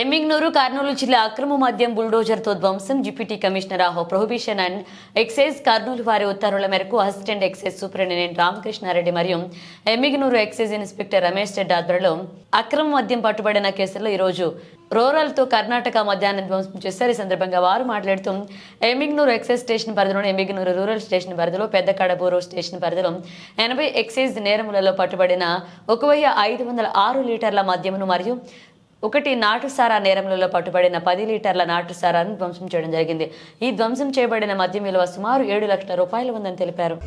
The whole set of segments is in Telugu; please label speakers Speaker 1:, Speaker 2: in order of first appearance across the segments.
Speaker 1: ఎమ్మిగనూరు కర్నూలు జిల్లా అక్రమ మద్యం బుల్డోజర్తో ధ్వంసం. Deputy commissioner of prohibition and excise Kurnool వారి ఉత్తర్వుల మేరకు అసిస్టెంట్ ఎక్సైజ్ సూపరింటెండెంట్ రామకృష్ణారెడ్డి మరియు ఎమ్మిగనూరు ఎక్సైజ్ ఇన్స్పెక్టర్ రమేష్ రెడ్డి ఆధ్వర్యంలో అక్రమ మద్యం పట్టుబడిన కేసులో ఈరోజు రూరల్తో కర్ణాటక మద్యాన్ని ధ్వంసం చేశారు. ఈ సందర్భంగా వారు మాట్లాడుతూ ఎమ్మిగనూరు ఎక్సైజ్ స్టేషన్ పరిధిలోని ఎమ్మిగనూరు రూరల్ స్టేషన్ పరిధిలో పెద్ద కడబూరు స్టేషన్ పరిధిలో 80 ఎక్సైజ్ నేరములలో పట్టుబడిన 1506 లీటర్ల మద్యమును మరియు 1 నాటుసారా నేరములలో పట్టుబడిన 10 లీటర్ల నాటుసారాను ధ్వంసం చేయడం జరిగింది. ఈ ధ్వంసం చేయబడిన మద్యం విలువ సుమారు 7 లక్షల రూపాయలు ఉందని తెలిపారు.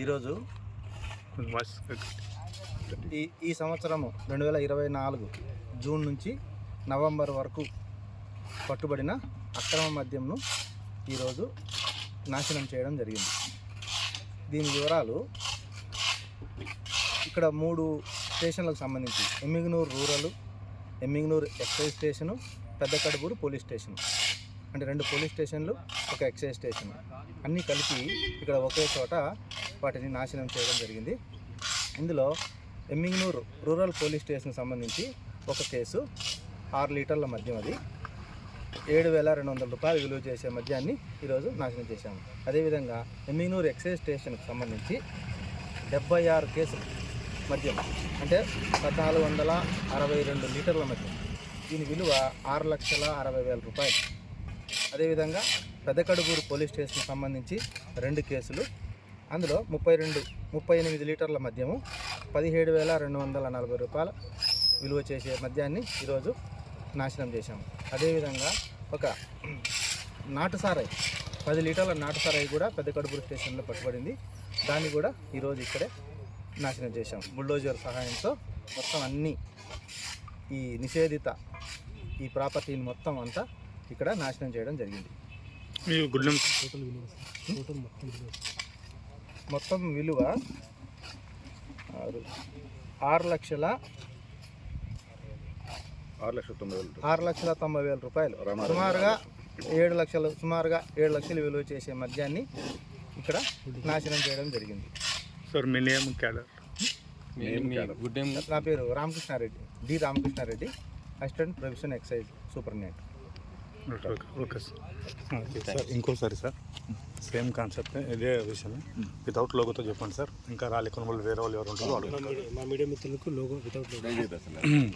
Speaker 2: ఈరోజు ఈ సంవత్సరము 2024 జూన్ నుంచి నవంబర్ వరకు పట్టుబడిన అక్రమ మద్యంను ఈరోజు నాశనం చేయడం జరిగింది. దీని వివరాలు ఇక్కడ 3 స్టేషన్లకు సంబంధించి Yemmiganur rural, Yemmiganur excise station, Pedda Kadubur police station, అంటే 2 పోలీస్ స్టేషన్లు, ఒక ఎక్సైజ్ స్టేషన్ అన్నీ కలిపి ఇక్కడ ఒకే చోట వాటిని నాశనం చేయడం జరిగింది. ఇందులో ఎమ్మిగనూరు రూరల్ పోలీస్ స్టేషన్కి సంబంధించి ఒక కేసు 6 లీటర్ల మద్యం, అది 7,200 రూపాయలు విలువ చేసే మద్యాన్ని ఈరోజు నాశనం చేశాము. అదేవిధంగా ఎమ్మిగనూరు ఎక్సైజ్ స్టేషన్కి సంబంధించి 76 కేసులు మద్యం, అంటే 1,462 లీటర్ల మద్యం, దీని విలువ 6,60,000 రూపాయలు. అదేవిధంగా పెద్ద కడుబూరు పోలీస్ స్టేషన్కి సంబంధించి 2 కేసులు, అందులో 38 లీటర్ల మద్యము, 17,240 రూపాయల విలువ చేసే మద్యాన్ని ఈరోజు నాశనం చేశాము. అదేవిధంగా ఒక నాటుసారాయి 10 లీటర్ల నాటుసారాయి కూడా పెద్ద కడుబూరు స్టేషన్లో పట్టుబడింది. దాన్ని కూడా ఈరోజు ఇక్కడే నాశనం చేశాం. బుల్డోజర్ సహాయంతో మొత్తం అన్నీ ఈ నిషేధిత ఈ ప్రాపర్టీని మొత్తం అంతా ఇక్కడ నాశనం చేయడం జరిగింది. మొత్తం విలువ 6,90,000 రూపాయలు, సుమారుగా 7 లక్షలు విలువ చేసే మద్యాన్ని ఇక్కడ నాశనం చేయడం జరిగింది.
Speaker 3: సార్ మీ నేమ్ క్యాడర్?
Speaker 2: నా పేరు Ramakrishna Reddy, D Ramakrishna Reddy, assistant prohibition excise superintendent.
Speaker 3: Okay sir, ఇంకోసారి సార్ సేమ్ కాన్సెప్ట్ ఇదే విషయం వితౌట్ లోగోతో చెప్పండి సార్. ఇంకా రాలి కొనుగోలు వేరే వాళ్ళు ఎవరు ఉంటారో
Speaker 4: మా మీడియా మిత్రులకు లోగో వితౌట్